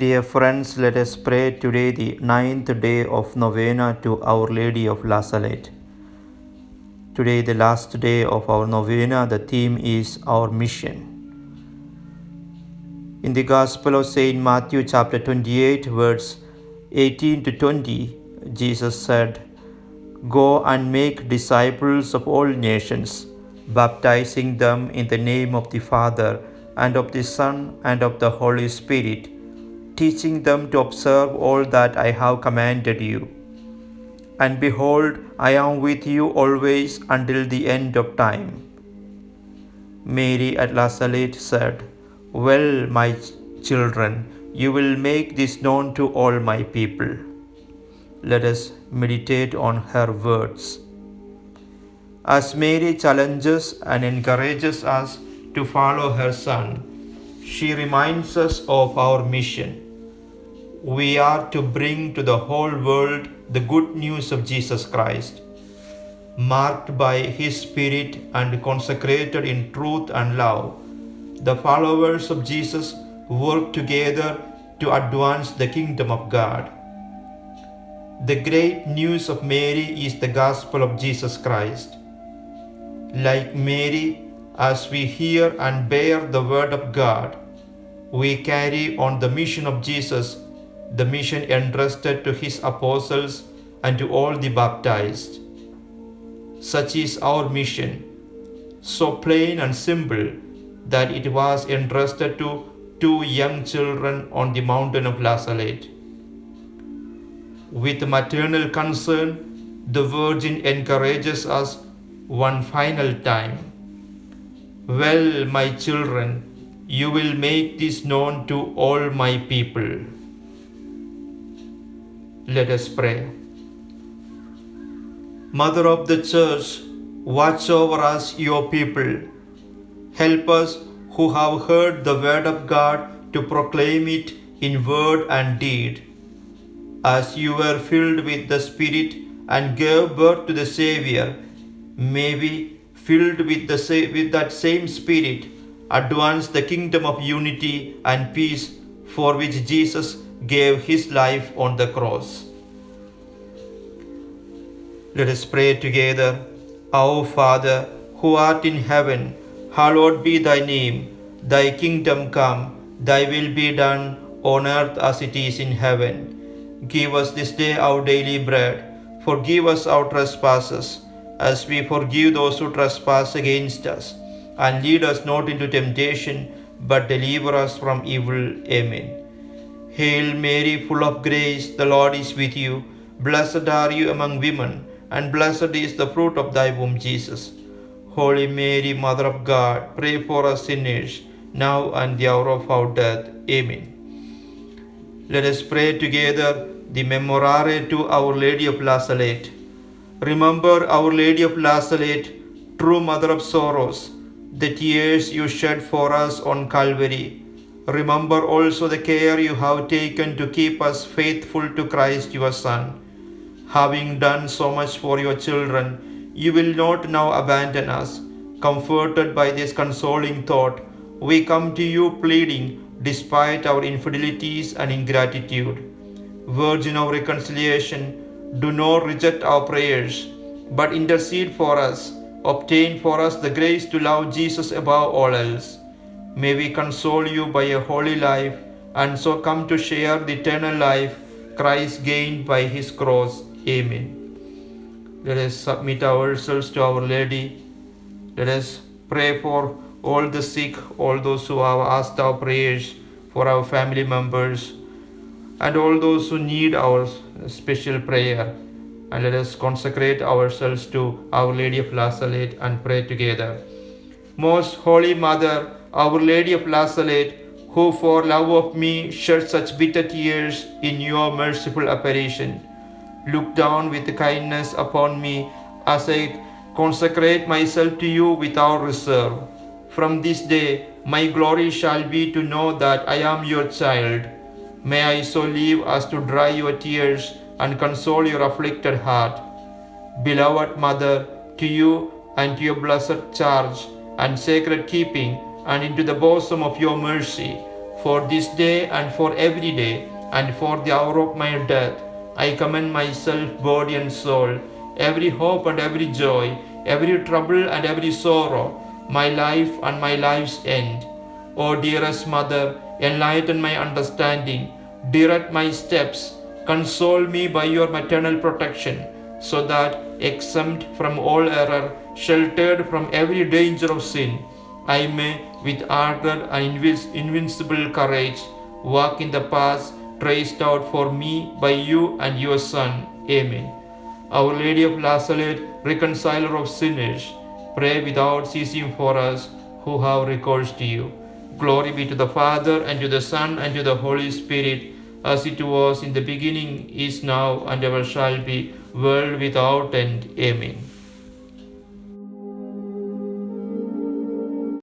Dear friends, let us pray today, the 9th day of novena to Our Lady of La Salette. Today, the last day of our novena, the theme is our mission. In the Gospel of St. Matthew, chapter 28, verse 18 to 20, Jesus said, "Go and make disciples of all nations, baptizing them in the name of the Father, and of the Son, and of the Holy Spirit, teaching them to observe all that I have commanded you. And behold, I am with you always until the end of time." Mary at La Salette said, "Well, my children, you will make this known to all my people." Let us meditate on her words. As Mary challenges and encourages us to follow her Son, she reminds us of our mission. We are to bring to the whole world the good news of Jesus Christ. Marked by His Spirit and consecrated in truth and love, the followers of Jesus work together to advance the kingdom of God. The great news of Mary is the gospel of Jesus Christ. Like Mary, as we hear and bear the word of God, we carry on the mission of Jesus, the mission entrusted to His apostles and to all the baptized. Such is our mission, so plain and simple that it was entrusted to 2 young children on the mountain of La Salette. With maternal concern, the Virgin encourages us one final time. "Well, my children, you will make this known to all my people." Let us pray. Mother of the Church, watch over us, your people. Help us who have heard the word of God to proclaim it in word and deed. As you were filled with the Spirit and gave birth to the Savior, may we, filled with that same Spirit, advance the kingdom of unity and peace for which Jesus gave His life on the cross. Let us pray together. Our Father, who art in heaven, hallowed be thy name. Thy kingdom come, thy will be done on earth as it is in heaven. Give us this day our daily bread. Forgive us our trespasses, as we forgive those who trespass against us. And lead us not into temptation, but deliver us from evil. Amen. Hail Mary, full of grace, the Lord is with you. Blessed are you among women, and blessed is the fruit of thy womb, Jesus. Holy Mary, Mother of God, pray for us sinners, now and the hour of our death. Amen. Let us pray together the Memorare to Our Lady of La Salette. Remember, Our Lady of La Salette, true Mother of sorrows, the tears you shed for us on Calvary. Remember also the care you have taken to keep us faithful to Christ your Son. Having done so much for your children, you will not now abandon us. Comforted by this consoling thought, we come to you pleading despite our infidelities and ingratitude. Virgin of reconciliation, do not reject our prayers, but intercede for us. Obtain for us the grace to love Jesus above all else. May we console you by a holy life, and so come to share the eternal life Christ gained by His cross. Amen. Let us submit ourselves to Our Lady. Let us pray for all the sick, all those who have asked our prayers, for our family members, and all those who need our special prayer. And let us consecrate ourselves to Our Lady of La Salette and pray together. Most Holy Mother, Our Lady of La Salette, who for love of me shed such bitter tears in your merciful apparition, look down with kindness upon me as I consecrate myself to you without reserve. From this day, my glory shall be to know that I am your child. May I so live as to dry your tears and console your afflicted heart. Beloved Mother, to you and to your blessed charge and sacred keeping, and into the bosom of your mercy, For this day and for every day, and for the hour of my death, I commend myself, body and soul, every hope and every joy, every trouble and every sorrow, my life and my life's end. O dearest Mother, enlighten my understanding, direct my steps, console me by your maternal protection, so that, exempt from all error, sheltered from every danger of sin, I may, with ardor and invincible courage, walk in the paths traced out for me by you and your Son. Amen. Our Lady of La Salette, reconciler of sinners, pray without ceasing for us who have recourse to you. Glory be to the Father, and to the Son, and to the Holy Spirit, as it was in the beginning, is now, and ever shall be, world without end. Amen.